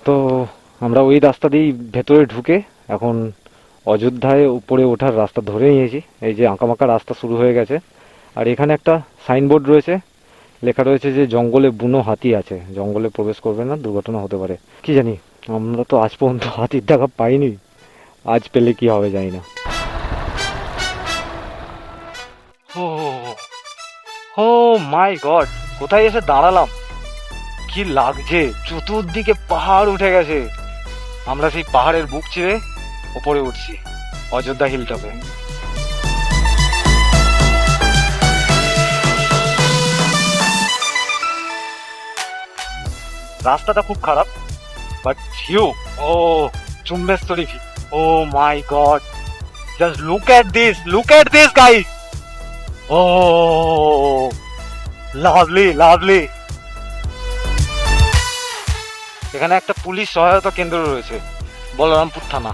তো আমরা ওই রাস্তা দিয়েই ভেতরে ঢুকে এখন অযোধ্যায় উপরে ওঠার রাস্তা ধরে নিয়েছি। এই যে আঁকাবাঁকা রাস্তা শুরু হয়ে গেছে, আর এখানে একটা সাইনবোর্ড রয়েছে, লেখা রয়েছে যে জঙ্গলে বুনো হাতি আছে, জঙ্গলে প্রবেশ করবে না, দুর্ঘটনা হতে পারে। কি জানি, আমরা তো আজ পর্যন্ত হাতির দেখা পাইনি, আজ পেলে কি হবে জানি না। ও ও মাই গড, কোথায় এসে দাঁড়ালাম! কি লাগছে, চতুর্দিকে পাহাড় উঠে গেছে। আমরা সেই পাহাড়ের বুক চিরে উপরে উঠছি অযোধ্যা হিলটপে। রাস্তাটা খুব খারাপ, বাট ভিউ, ও চুম্বেশ্বরী view, oh my god, just look at this guys, oh lovely lovely. এখানে একটা পুলিশ সহায়তা কেন্দ্র রয়েছে, বলরামপুর থানা।